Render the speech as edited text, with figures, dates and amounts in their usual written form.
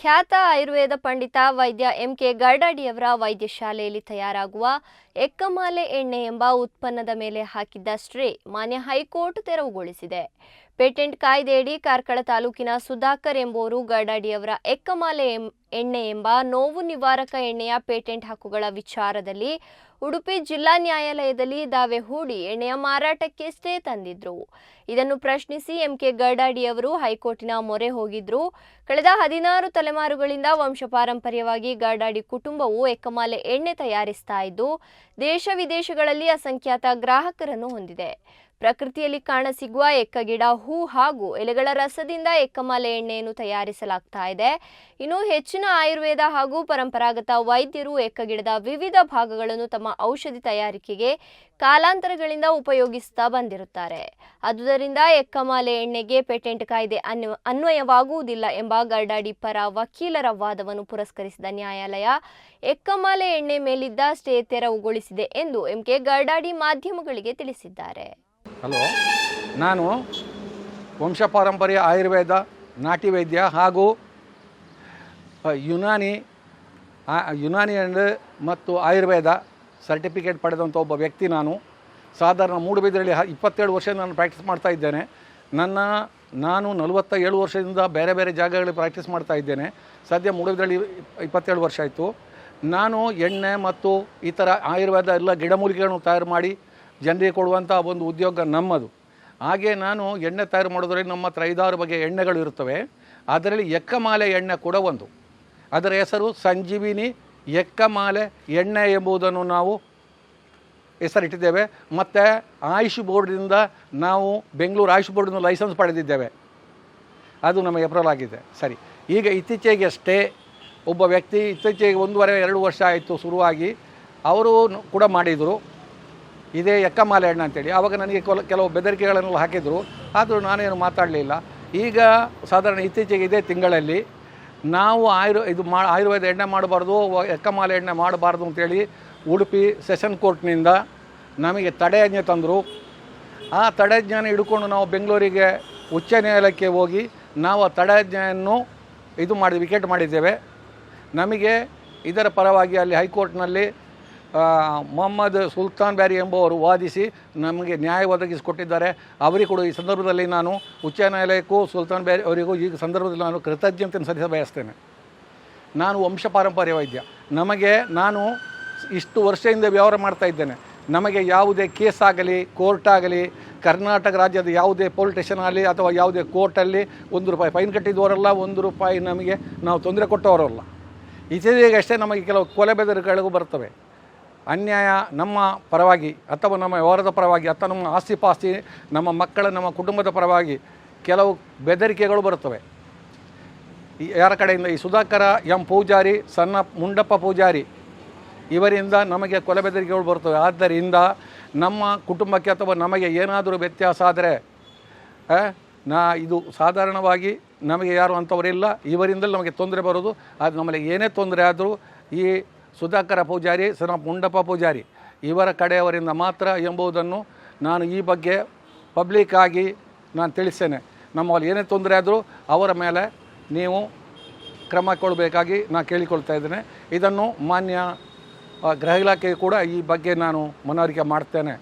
ಖ್ಯಾತ ಆಯುರ್ವೇದ ಪಂಡಿತ ವೈದ್ಯ ಎಂ.ಕೆ. ಗರ್ಡಾಡಿಯವರ ವೈದ್ಯಶಾಲೆಯಲ್ಲಿ ತಯಾರಾಗುವ ಎಕ್ಕಮಾಲೆ ಎಣ್ಣೆ ಎಂಬ ಉತ್ಪನ್ನದ ಮೇಲೆ ಹಾಕಿದ್ದ ಸ್ಟ್ರೇ ಮಾನ್ಯ ಹೈಕೋರ್ಟ್ ತೆರವುಗೊಳಿಸಿದೆ. ಪೇಟೆಂಟ್ ಕಾಯ್ದೆಯಡಿ ಕಾರ್ಕಳ ತಾಲೂಕಿನ ಸುಧಾಕರ್ ಎಂಬುವರು ಗರ್ಡಾಡಿಯವರ ಎಕ್ಕಮಾಲೆ ಎಣ್ಣೆ ಎಂಬ ನೋವು ನಿವಾರಕ ಎಣ್ಣೆಯ ಪೇಟೆಂಟ್ ಹಕ್ಕುಗಳ ವಿಚಾರದಲ್ಲಿ ಉಡುಪಿ ಜಿಲ್ಲಾ ನ್ಯಾಯಾಲಯದಲ್ಲಿ ದಾವೆ ಹೂಡಿ ಎಣ್ಣೆಯ ಮಾರಾಟಕ್ಕೆ ಸ್ಟೇ ತಂದಿದ್ರು. ಇದನ್ನು ಪ್ರಶ್ನಿಸಿ ಎಂ.ಕೆ. ಗರ್ಡಾಡಿಯವರು ಹೈಕೋರ್ಟಿನ ಮೊರೆ ಹೋಗಿದ್ರು. ಕಳೆದ 16 ತಲೆಮಾರುಗಳಿಂದ ವಂಶಪಾರಂಪರ್ಯವಾಗಿ ಗರ್ಡಾಡಿ ಕುಟುಂಬವು ಎಕ್ಕಮಾಲೆ ಎಣ್ಣೆ ತಯಾರಿಸ್ತಾ ಇದ್ದು ದೇಶ ವಿದೇಶಗಳಲ್ಲಿ ಅಸಂಖ್ಯಾತ ಗ್ರಾಹಕರನ್ನು ಹೊಂದಿದೆ. ಪ್ರಕೃತಿಯಲ್ಲಿ ಕಾಣಸಿಗುವ ಎಕ್ಕಗಿಡ ಹೂ ಹಾಗೂ ಎಲೆಗಳ ರಸದಿಂದ ಎಕ್ಕಮಾಲೆ ಎಣ್ಣೆಯನ್ನು ತಯಾರಿಸಲಾಗ್ತಾ ಇದೆ. ಇನ್ನು ಹೆಚ್ಚಿನ ಆಯುರ್ವೇದ ಹಾಗೂ ಪರಂಪರಾಗತ ವೈದ್ಯರು ಎಕ್ಕಗಿಡದ ವಿವಿಧ ಭಾಗಗಳನ್ನು ತಮ್ಮ ಔಷಧಿ ತಯಾರಿಕೆಗೆ ಕಾಲಾಂತರಗಳಿಂದ ಉಪಯೋಗಿಸುತ್ತಾ ಬಂದಿರುತ್ತಾರೆ. ಆದುದರಿಂದ ಎಕ್ಕಮಾಲೆ ಎಣ್ಣೆಗೆ ಪೇಟೆಂಟ್ ಕಾಯ್ದೆ ಅನ್ವಯವಾಗುವುದಿಲ್ಲ ಎಂಬ ಗರ್ಡಾಡಿ ಪರ ವಕೀಲರ ವಾದವನ್ನು ಪುರಸ್ಕರಿಸಿದ ನ್ಯಾಯಾಲಯ ಎಕ್ಕಮಾಲೆ ಎಣ್ಣೆ ಮೇಲಿದ್ದ ಸ್ಟೇ ತೆರವುಗೊಳಿಸಿದೆ ಎಂದು ಎಂ.ಕೆ. ಗರ್ಡಾಡಿ ಮಾಧ್ಯಮಗಳಿಗೆ ತಿಳಿಸಿದ್ದಾರೆ. ಹಲೋ, ನಾನು ವಂಶಪಾರಂಪರ್ಯ ಆಯುರ್ವೇದ, ನಾಟಿ ವೈದ್ಯ ಹಾಗೂ ಯುನಾನಿ ಮತ್ತು ಆಯುರ್ವೇದ ಸರ್ಟಿಫಿಕೇಟ್ ಪಡೆದಂಥ ಒಬ್ಬ ವ್ಯಕ್ತಿ. ನಾನು ಸಾಧಾರಣ ಮೂಡುಬಿದಿರೆಯಲ್ಲಿ 27 ವರ್ಷ ನಾನು ಪ್ರಾಕ್ಟೀಸ್ ಮಾಡ್ತಾ ಇದ್ದೇನೆ. ನಾನು 47 ವರ್ಷದಿಂದ ಬೇರೆ ಬೇರೆ ಜಾಗಗಳಲ್ಲಿ ಪ್ರಾಕ್ಟೀಸ್ ಮಾಡ್ತಾ ಇದ್ದೇನೆ. ಸದ್ಯ ಮೂಡುಬಿದಿರೆಯಲ್ಲಿ 27 ವರ್ಷ ಆಯಿತು. ನಾನು ಎಣ್ಣೆ ಮತ್ತು ಈ ಥರ ಆಯುರ್ವೇದ ಎಲ್ಲ ಗಿಡಮೂಲಿಕೆಗಳನ್ನು ತಯಾರು ಮಾಡಿ ಜನರಿಗೆ ಕೊಡುವಂಥ ಒಂದು ಉದ್ಯೋಗ ನಮ್ಮದು. ಹಾಗೆ ನಾನು ಎಣ್ಣೆ ತಯಾರು ಮಾಡೋದ್ರಲ್ಲಿ ನಮ್ಮ ಹತ್ರ 5-6 ಬಗೆಯ ಎಣ್ಣೆಗಳು ಇರುತ್ತವೆ. ಅದರಲ್ಲಿ ಎಕ್ಕಮಾಲೆ ಎಣ್ಣೆ ಕೂಡ ಒಂದು. ಅದರ ಹೆಸರು ಸಂಜೀವಿನಿ ಎಕ್ಕಮಾಲೆ ಎಣ್ಣೆ ಎಂಬುದನ್ನು ನಾವು ಹೆಸರಿಟ್ಟಿದ್ದೇವೆ. ಮತ್ತು ಆಯುಷ್ ಬೋರ್ಡಿಂದ ನಾವು ಬೆಂಗಳೂರು ಆಯುಷ್ ಬೋರ್ಡಿಂದ ಲೈಸೆನ್ಸ್ ಪಡೆದಿದ್ದೇವೆ. ಅದು ನಮಗೆ ಏಪ್ರಿಲ್ ಆಗಿದೆ. ಸರಿ, ಈಗ ಇತ್ತೀಚೆಗೆ ಅಷ್ಟೇ ಒಬ್ಬ ವ್ಯಕ್ತಿ ಇತ್ತೀಚೆಗೆ 1.5-2 ವರ್ಷ ಆಯಿತು ಶುರುವಾಗಿ, ಅವರು ಕೂಡ ಮಾಡಿದರು ಇದೇ ಎಕ್ಕಮಾಲೆ ಎಣ್ಣೆ ಅಂತೇಳಿ. ಆವಾಗ ನನಗೆ ಕೆಲವು ಬೆದರಿಕೆಗಳನ್ನೆಲ್ಲ ಹಾಕಿದರು, ಆದರೂ ನಾನೇನು ಮಾತಾಡಲಿಲ್ಲ. ಈಗ ಸಾಧಾರಣ ಇತ್ತೀಚೆಗೆ ಇದೇ ತಿಂಗಳಲ್ಲಿ ನಾವು ಆಯುರ್ವೇದ ಎಣ್ಣೆ ಮಾಡಬಾರ್ದು, ಎಕ್ಕಮಾಲೆ ಎಣ್ಣೆ ಮಾಡಬಾರ್ದು ಅಂತೇಳಿ ಉಡುಪಿ ಸೆಷನ್ ಕೋರ್ಟ್ನಿಂದ ನಮಗೆ ತಡೆಯಾಜ್ಞೆ ತಂದರು. ಆ ತಡೆಯಾಜ್ಞೆಯನ್ನು ಹಿಡ್ಕೊಂಡು ನಾವು ಬೆಂಗಳೂರಿಗೆ ಉಚ್ಚ ನ್ಯಾಯಾಲಯಕ್ಕೆ ಹೋಗಿ ನಾವು ಆ ತಡೆಯಾಜ್ಞೆಯನ್ನು ವಿಕೆಟ್ ಮಾಡಿದ್ದೇವೆ. ನಮಗೆ ಇದರ ಪರವಾಗಿ ಅಲ್ಲಿ ಹೈಕೋರ್ಟ್ನಲ್ಲಿ ಮೊಹಮ್ಮದ್ ಸುಲ್ತಾನ್ ಬ್ಯಾರಿ ಎಂಬುವರು ವಾದಿಸಿ ನಮಗೆ ನ್ಯಾಯ ಒದಗಿಸಿಕೊಟ್ಟಿದ್ದಾರೆ. ಅವರಿಗೂ ಕೂಡ ಈ ಸಂದರ್ಭದಲ್ಲಿ ನಾನು ಉಚ್ಚ ನ್ಯಾಯಾಲಯಕ್ಕೂ ಸುಲ್ತಾನ್ ಬ್ಯಾರಿ ಅವರಿಗೂ ಈ ಸಂದರ್ಭದಲ್ಲಿ ನಾನು ಕೃತಜ್ಞತೆಯನ್ನು ಸಲ್ಲಿಸ ಬಯಸ್ತೇನೆ. ನಾನು ವಂಶಪಾರಂಪರ್ಯ ವೈದ್ಯ. ನಾನು ಇಷ್ಟು ವರ್ಷದಿಂದ ವ್ಯವಹಾರ ಮಾಡ್ತಾ ಇದ್ದೇನೆ. ನಮಗೆ ಯಾವುದೇ ಕೇಸ್ ಆಗಲಿ, ಕೋರ್ಟ್ ಆಗಲಿ, ಕರ್ನಾಟಕ ರಾಜ್ಯದ ಯಾವುದೇ ಪೊಲೀಸ್ ಸ್ಟೇಷನ್ ಆಗಲಿ ಅಥವಾ ಯಾವುದೇ ಕೋರ್ಟಲ್ಲಿ ₹1 ಫೈನ್ ಕಟ್ಟಿದವರಲ್ಲ, ₹1 ನಮಗೆ ನಾವು ತೊಂದರೆ ಕೊಟ್ಟವರಲ್ಲ. ಇತ್ತೀಚೆಗಷ್ಟೇ ನಮಗೆ ಕೆಲವು ಕೊಲೆ ಬೆದರಿಕೆಗಳಿಗೂ ಬರ್ತವೆ. ಅನ್ಯಾಯ ನಮ್ಮ ಪರವಾಗಿ ಅಥವಾ ನಮ್ಮ ವ್ಯವಹಾರದ ಪರವಾಗಿ ಅಥವಾ ನಮ್ಮ ಆಸ್ತಿ ಪಾಸ್ತಿ, ನಮ್ಮ ಮಕ್ಕಳ, ನಮ್ಮ ಕುಟುಂಬದ ಪರವಾಗಿ ಕೆಲವು ಬೆದರಿಕೆಗಳು ಬರುತ್ತವೆ. ಯಾರ ಕಡೆಯಿಂದ? ಈ ಸುಧಾಕರ ಎಂ ಪೂಜಾರಿ, ಸಣ್ಣ ಮುಂಡಪ್ಪ ಪೂಜಾರಿ ಇವರಿಂದ ನಮಗೆ ಕೊಲೆ ಬೆದರಿಕೆಗಳು ಬರ್ತವೆ. ಆದ್ದರಿಂದ ನಮ್ಮ ಕುಟುಂಬಕ್ಕೆ ಅಥವಾ ನಮಗೆ ಏನಾದರೂ ವ್ಯತ್ಯಾಸ ಆದರೆ ಇದು ಸಾಧಾರಣವಾಗಿ ನಮಗೆ ಯಾರು ಅಂಥವರಿಲ್ಲ, ಇವರಿಂದಲೇ ನಮಗೆ ತೊಂದರೆ ಬರೋದು. ಅದು ನಮಗೆ ಏನೇ ತೊಂದರೆ ಆದರೂ ಈ ಸುಧಾಕರ ಪೂಜಾರಿ, ಸಣ್ಣ ಮುಂಡಪ್ಪ ಪೂಜಾರಿ ಇವರ ಕಡೆಯವರಿಂದ ಮಾತ್ರ ಎಂಬುದನ್ನು ನಾನು ಈ ಬಗ್ಗೆ ಪಬ್ಲಿಕ್ ಆಗಿ ನಾನು ತಿಳಿಸ್ತೇನೆ. ನಮ್ಮಲ್ಲಿ ಏನೇ ತೊಂದರೆ ಆದರೂ ಅವರ ಮೇಲೆ ನೀವು ಕ್ರಮ ಕೊಡಬೇಕಾಗಿ ನಾನು ಕೇಳಿಕೊಳ್ತಾ ಇದ್ದೇನೆ. ಇದನ್ನು ಮಾನ್ಯ ಗೃಹ ಇಲಾಖೆಗೆ ಕೂಡ ಈ ಬಗ್ಗೆ ನಾನು ಮನವರಿಕೆ ಮಾಡ್ತೇನೆ.